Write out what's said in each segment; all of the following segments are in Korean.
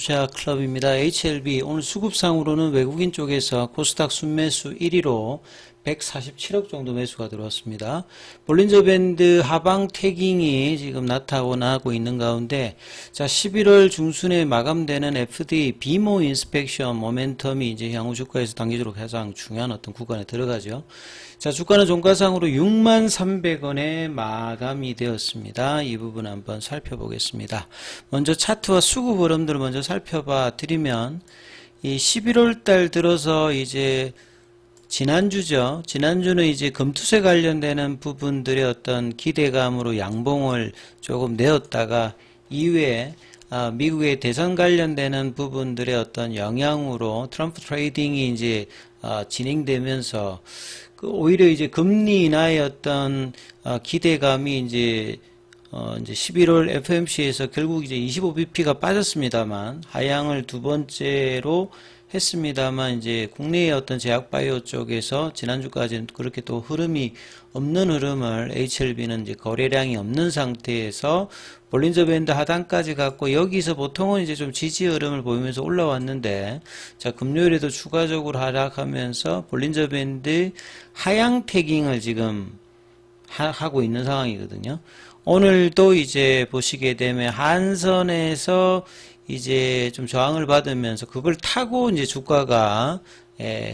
투자 클럽입니다. HLB 오늘 수급상으로는 외국인 쪽에서 코스닥 순매수 1위로 147억 정도 매수가 들어왔습니다. 볼린저 밴드 하방 태깅이 지금 나타나고 있는 가운데, 자, 11월 중순에 마감되는 FD 비모 인스펙션 모멘텀이 이제 향후 주가에서 단기적으로 가장 중요한 어떤 구간에 들어가죠. 자, 주가는 종가상으로 63,300원에 마감이 되었습니다. 이 부분 한번 살펴보겠습니다. 먼저 차트와 수급 흐름들을 먼저 살펴봐 드리면, 이 11월 달 들어서 이제 지난주죠. 지난주는 이제 금투세 관련되는 부분들의 어떤 기대감으로 양봉을 조금 내었다가 이후에 미국의 대선 관련되는 부분들의 어떤 영향으로 트럼프 트레이딩이 이제 진행되면서 오히려 이제 금리 인하의 어떤 기대감이 이제 11월 FMC에서 결국 이제 25bp가 빠졌습니다만 하향을 두 번째로 했습니다만 이제 국내의 어떤 제약바이오 쪽에서 지난주까지는 그렇게 또 흐름이 없는 흐름을 HLB는 이제 거래량이 없는 상태에서 볼린저 밴드 하단까지 갔고 여기서 보통은 이제 좀 지지 흐름을 보이면서 올라왔는데 자 금요일에도 추가적으로 하락하면서 볼린저 밴드 하향 태깅을 지금 하고 있는 상황이거든요. 오늘도 이제 보시게 되면 한선에서 이제 좀 저항을 받으면서 그걸 타고 이제 주가가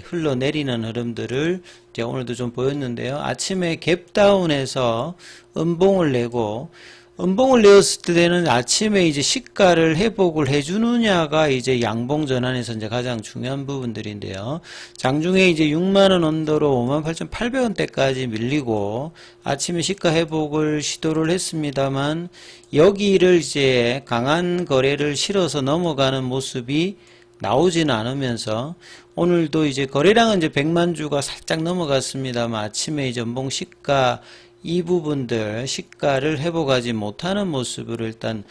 흘러내리는 흐름들을 이제 오늘도 좀 보였는데요. 아침에 갭다운해서 음봉을 내고 음봉을 내었을 때는 아침에 이제 시가를 회복을 해주느냐가 이제 양봉 전환에서 이제 가장 중요한 부분들인데요. 장중에 이제 6만원 언더로 58,800원대까지 밀리고 아침에 시가 회복을 시도를 했습니다만 여기를 이제 강한 거래를 실어서 넘어가는 모습이 나오지는 않으면서 오늘도 이제 거래량은 이제 100만 주가 살짝 넘어갔습니다만 아침에 이제 연봉 시가 이 부분들 시가를 회복하지 못하는 모습으로 일단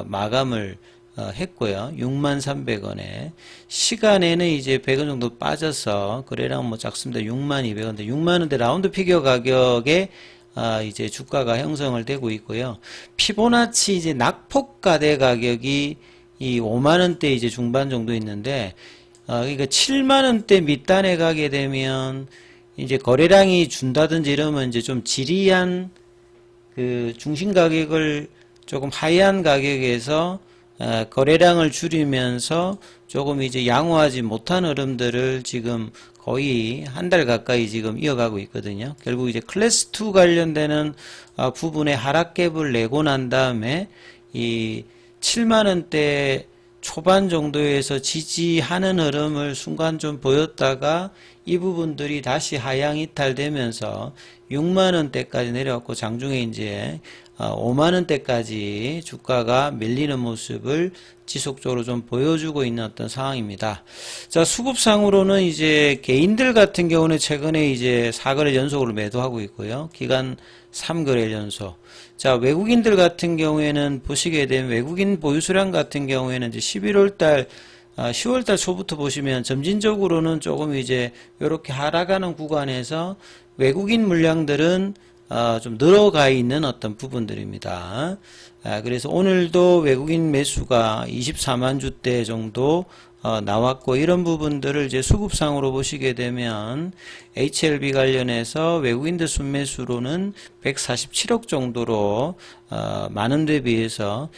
마감을 했고요. 63,300원에 시간에는 이제 100원 정도 빠져서 거래량은 뭐 작습니다. 62,200원대 6만원대 라운드 피겨 가격에 이제 주가가 형성을 되고 있고요. 피보나치 이제 낙폭가대 가격이 이 5만원대 이제 중반 정도 있는데 그러니까 7만원대 밑단에 가게 되면 이제 거래량이 준다든지 이러면 이제 좀 지리한 그 중심 가격을 조금 하이한 가격에서 거래량을 줄이면서 조금 이제 양호하지 못한 흐름들을 지금 거의 한 달 가까이 지금 이어가고 있거든요. 결국 이제 클래스 2 관련되는 부분에 하락갭을 내고 난 다음에 이 7만원대 초반 정도에서 지지하는 흐름을 순간 좀 보였다가 이 부분들이 다시 하향 이탈되면서 6만원대까지 내려왔고 장중에 이제 5만원대까지 주가가 밀리는 모습을 지속적으로 좀 보여주고 있는 어떤 상황입니다. 자, 수급상으로는 이제 개인들 같은 경우는 최근에 이제 4거래 연속으로 매도하고 있고요. 기간 3거래 연속. 자, 외국인들 같은 경우에는 보시게 되면 외국인 보유 수량 같은 경우에는 이제 11월달 10월달 초부터 보시면 점진적으로는 조금 이제 이렇게 하락하는 구간에서 외국인 물량들은 좀 늘어가 있는 어떤 부분들입니다. 그래서 오늘도 외국인 매수가 24만 주대 정도 나왔고 이런 부분들을 이제 수급상으로 보시게 되면 HLB 관련해서 외국인들 순매수로는 147억 정도로 많은 데 비해서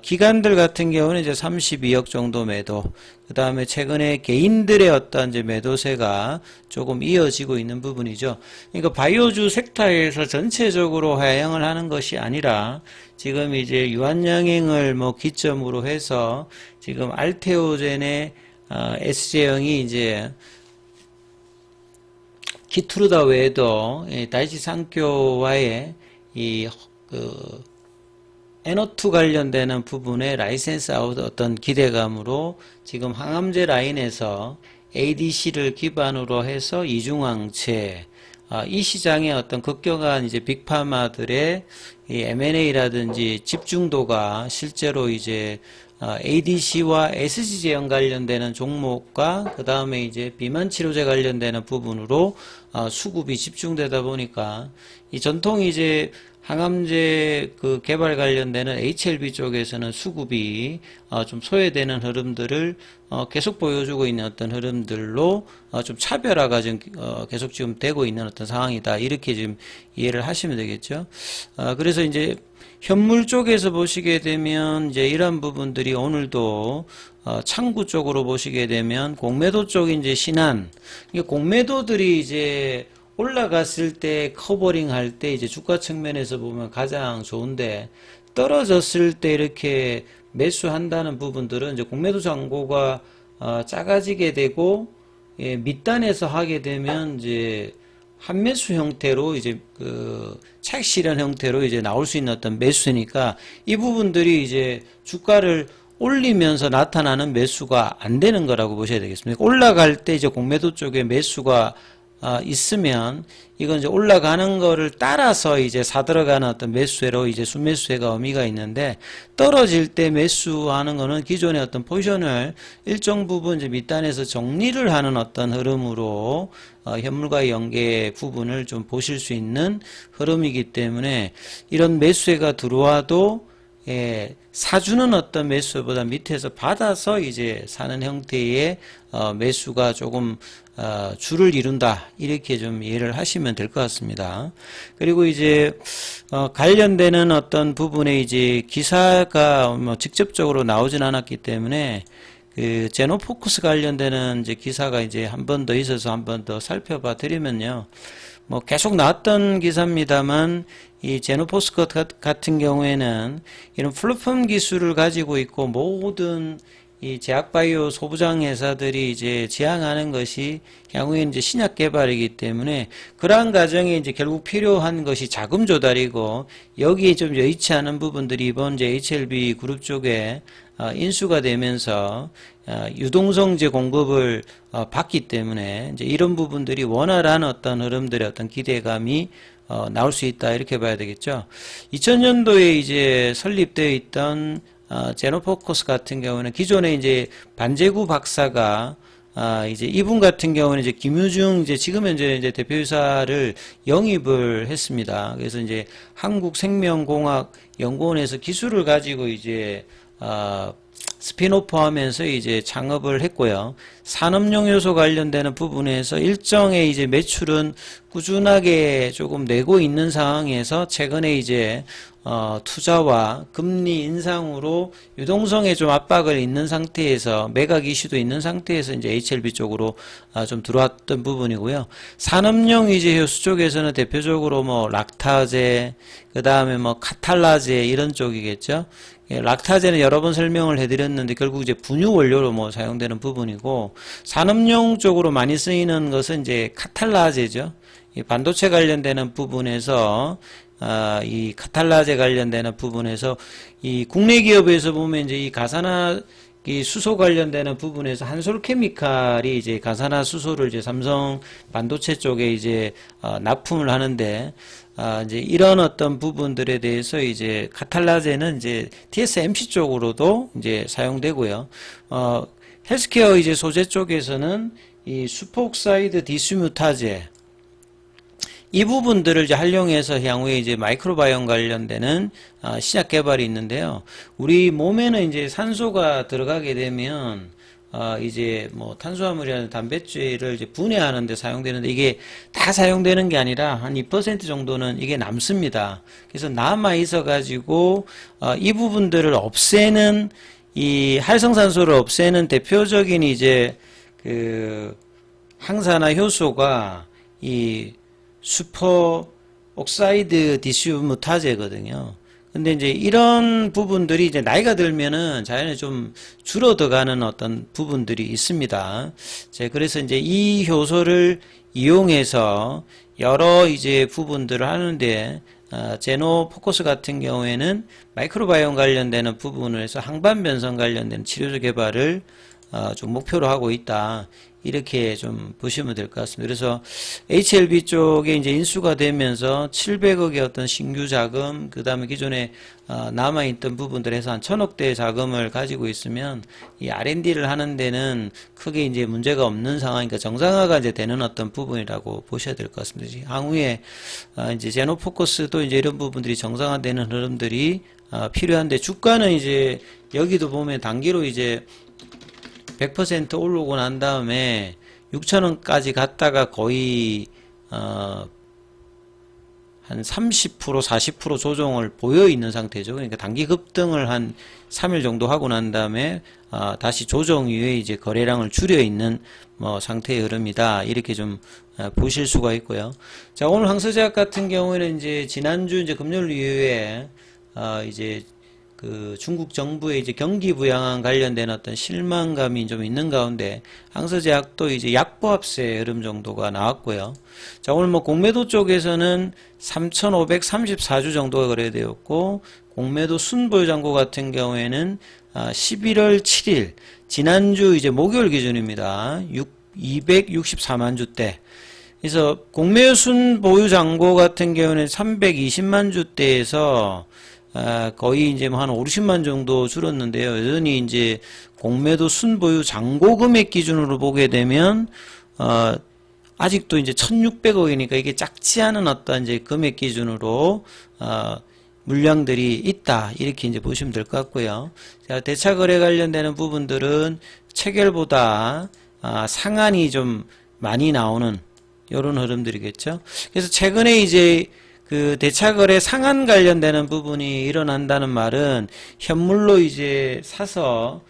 기관들 같은 경우는 이제 32억 정도 매도, 그 다음에 최근에 개인들의 어떤 이제 매도세가 조금 이어지고 있는 부분이죠. 그러니까 바이오주 섹터에서 전체적으로 하향을 하는 것이 아니라 지금 이제 유한양행을 뭐 기점으로 해서 지금 알테오젠의 SJ형이 이제 키투르다 외에도 다이치 상교와의 NO2 관련되는 부분에 라이센스 아웃 어떤 기대감으로 지금 항암제 라인에서 ADC를 기반으로 해서 이중항체 이 시장의 어떤 급격한 이제 빅파마들의 이 M&A라든지 집중도가 실제로 이제 ADC와 SG 제형 관련되는 종목과 그 다음에 이제 비만 치료제 관련되는 부분으로 수급이 집중되다 보니까 이 전통 이제 항암제 그 개발 관련되는 HLB 쪽에서는 수급이 좀 소외되는 흐름들을 계속 보여주고 있는 어떤 흐름들로 좀 차별화가 좀 계속 지금 되고 있는 어떤 상황이다. 이렇게 지금 이해를 하시면 되겠죠. 그래서 이제 현물 쪽에서 보시게 되면 이제 이런 부분들이 오늘도 창구 쪽으로 보시게 되면 공매도 쪽 이제 신한 공매도들이 이제 올라갔을 때 커버링 할 때 이제 주가 측면에서 보면 가장 좋은데 떨어졌을 때 이렇게 매수한다는 부분들은 이제 공매도 잔고가 작아지게 되고 밑단에서 하게 되면 이제 한매수 형태로 이제 그 차익 실현 형태로 이제 나올 수 있는 어떤 매수니까 이 부분들이 이제 주가를 올리면서 나타나는 매수가 안 되는 거라고 보셔야 되겠습니다. 올라갈 때 이제 공매도 쪽에 매수가 있으면 이건 이제 올라가는 거를 따라서 이제 사들어가는 어떤 매수회로 이제 순매수회가 의미가 있는데 떨어질 때 매수하는 거는 기존의 어떤 포지션을 일정 부분 이제 밑단에서 정리를 하는 어떤 흐름으로 현물과의 연계 부분을 좀 보실 수 있는 흐름이기 때문에 이런 매수회가 들어와도 사주는 어떤 매수보다 밑에서 받아서 이제 사는 형태의 매수가 조금 줄을 이룬다 이렇게 좀 이해를 하시면 될 것 같습니다. 그리고 이제 관련되는 어떤 부분에 이제 기사가 뭐 직접적으로 나오진 않았기 때문에 그 제노포커스 관련되는 이제 기사가 이제 한 번 더 있어서 한 번 더 살펴봐 드리면요. 뭐 계속 나왔던 기사입니다만 이 제노포스 같은 경우에는 이런 플랫폼 기술을 가지고 있고 모든 이 제약바이오 소부장 회사들이 이제 지향하는 것이 향후에 이제 신약 개발이기 때문에 그러한 과정에 이제 결국 필요한 것이 자금 조달이고 여기에 좀 여의치 않은 부분들이 이번 이제 HLB 그룹 쪽에 인수가 되면서 유동성제 공급을 받기 때문에 이제 이런 부분들이 원활한 어떤 흐름들의 어떤 기대감이 나올 수 있다 이렇게 봐야 되겠죠. 2000년도에 이제 설립되어 있던 제노포커스 같은 경우는 기존에 이제 반재구 박사가 이제 이분 같은 경우는 이제 김유중 이제 지금 현재 이제 대표이사를 영입을 했습니다. 그래서 이제 한국생명공학연구원에서 기술을 가지고 이제 스피노프 하면서 이제 창업을 했고요. 산업용 요소 관련되는 부분에서 일정의 이제 매출은 꾸준하게 조금 내고 있는 상황에서 최근에 이제 투자와 금리 인상으로 유동성에 좀 압박을 있는 상태에서 매각 이슈도 있는 상태에서 이제 HLB 쪽으로 좀 들어왔던 부분이고요. 산업용 이제 효소 쪽에서는 대표적으로 뭐 락타제, 그 다음에 뭐 카탈라제 이런 쪽이겠죠. 락타제는 여러 번 설명을 해드렸는데 결국 이제 분유 원료로 뭐 사용되는 부분이고 산업용 쪽으로 많이 쓰이는 것은 이제 카탈라제죠. 이 반도체 관련되는 부분에서 이 카탈라제 관련되는 부분에서 이 국내 기업에서 보면 이제 이 가산화 이 수소 관련되는 부분에서 한솔케미칼이 이제 가산화 수소를 이제 삼성 반도체 쪽에 이제 납품을 하는데 이제 이런 어떤 부분들에 대해서 이제 카탈라제는 이제 TSMC 쪽으로도 이제 사용되고요. 헬스케어 이제 소재 쪽에서는 이 슈퍼옥사이드 디스뮤타제 이 부분들을 이제 활용해서 향후에 이제 마이크로바이옴 관련되는 신약 개발이 있는데요. 우리 몸에는 이제 산소가 들어가게 되면 이제 뭐 탄수화물이나 단백질을 이제 분해하는 데 사용되는데 이게 다 사용되는 게 아니라 한 2% 정도는 이게 남습니다. 그래서 남아 있어 가지고 이 부분들을 없애는 이 활성산소를 없애는 대표적인 이제 그 항산화 효소가 이 슈퍼 옥사이드 디스뮤타제거든요. 근데 이제 이런 부분들이 이제 나이가 들면은 자연히 좀 줄어들어가는 어떤 부분들이 있습니다. 그래서 이제 이 효소를 이용해서 여러 이제 부분들을 하는데 제노포커스 같은 경우에는 마이크로바이옴 관련되는 부분을 해서 항반 변성 관련된 치료제 개발을 좀 목표로 하고 있다. 이렇게 좀 보시면 될 것 같습니다. 그래서 HLB 쪽에 이제 인수가 되면서 700억의 어떤 신규 자금, 그 다음에 기존에 남아있던 부분들에서 한 1000억대 자금을 가지고 있으면 이 R&D를 하는 데는 크게 이제 문제가 없는 상황이니까 정상화가 이제 되는 어떤 부분이라고 보셔야 될 것 같습니다. 향후에 이제 제노포커스도 이제 이런 부분들이 정상화되는 흐름들이 필요한데, 주가는 이제 여기도 보면 단기로 이제 100% 오르고 난 다음에 6,000원까지 갔다가 거의 한 30% 40% 조정을 보여 있는 상태죠. 그러니까 단기 급등을 한 3일 정도 하고 난 다음에 다시 조정 이후에 이제 거래량을 줄여 있는 상태의 흐름이다. 이렇게 좀 보실 수가 있고요. 자, 오늘 황서제약 같은 경우에는 이제 지난주 이제 금요일 이후에 이제 그 중국 정부의 이제 경기 부양안 관련된 어떤 실망감이 좀 있는 가운데 항서제약도 이제 약보합세 흐름 정도가 나왔고요. 자, 오늘 공매도 쪽에서는 3,534주 정도가 거래되었고, 공매도 순보유 잔고 같은 경우에는 11월 7일 지난주 이제 목요일 기준입니다. 264만 주대. 그래서 공매도 순보유 잔고 같은 경우는 320만 주대에서 거의 이제 한 50만 정도 줄었는데요. 여전히 이제 공매도 순보유 잔고 금액 기준으로 보게 되면, 아직도 이제 1,600억이니까 이게 작지 않은 어떤 이제 금액 기준으로, 물량들이 있다. 이렇게 이제 보시면 될 것 같고요. 자, 대차 거래 관련되는 부분들은 체결보다, 상한이 좀 많이 나오는 이런 흐름들이겠죠. 그래서 최근에 이제 그 대차거래 상한 관련되는 부분이 일어난다는 말은 현물로 이제 사서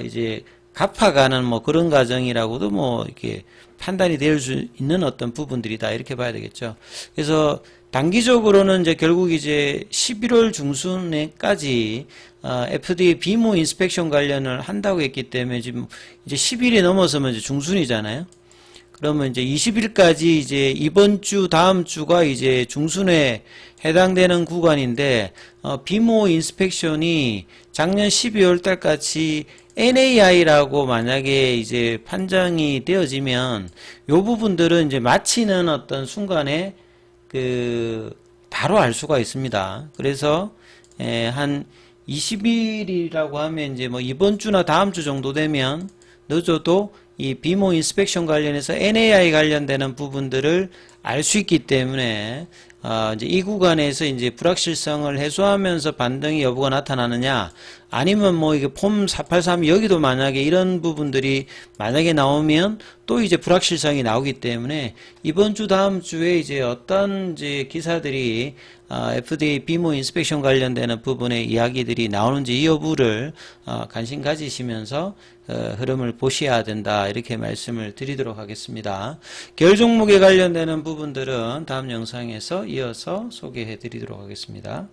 이제 갚아가는 그런 과정이라고도 이렇게 판단이 될 수 있는 어떤 부분들이다, 이렇게 봐야 되겠죠. 그래서 단기적으로는 이제 결국 이제 11월 중순에까지 FDA 비모 인스펙션 관련을 한다고 했기 때문에 지금 이제 10일이 넘어서면 이제 중순이잖아요. 그러면 이제 20일까지 이제 이번 주, 다음 주가 이제 중순에 해당되는 구간인데, 비모 인스펙션이 작년 12월 달까지 NAI라고 만약에 이제 판정이 되어지면, 요 부분들은 이제 마치는 어떤 순간에 바로 알 수가 있습니다. 그래서, 한 20일이라고 하면 이제 이번 주나 다음 주 정도 되면 늦어도 이 비모 인스펙션 관련해서 NAI 관련되는 부분들을 알 수 있기 때문에 이제 이 구간에서 이제 불확실성을 해소하면서 반등의 여부가 나타나느냐, 아니면 이게 폼 483 여기도 만약에 이런 부분들이 만약에 나오면 또 이제 불확실성이 나오기 때문에 이번 주 다음 주에 이제 어떤 이제 기사들이 FDA 비모 인스펙션 관련되는 부분의 이야기들이 나오는지 이 여부를 관심 가지시면서 흐름을 보셔야 된다, 이렇게 말씀을 드리도록 하겠습니다. 계열 종목에 관련되는 부분들은 다음 영상에서 이어서 소개해 드리도록 하겠습니다.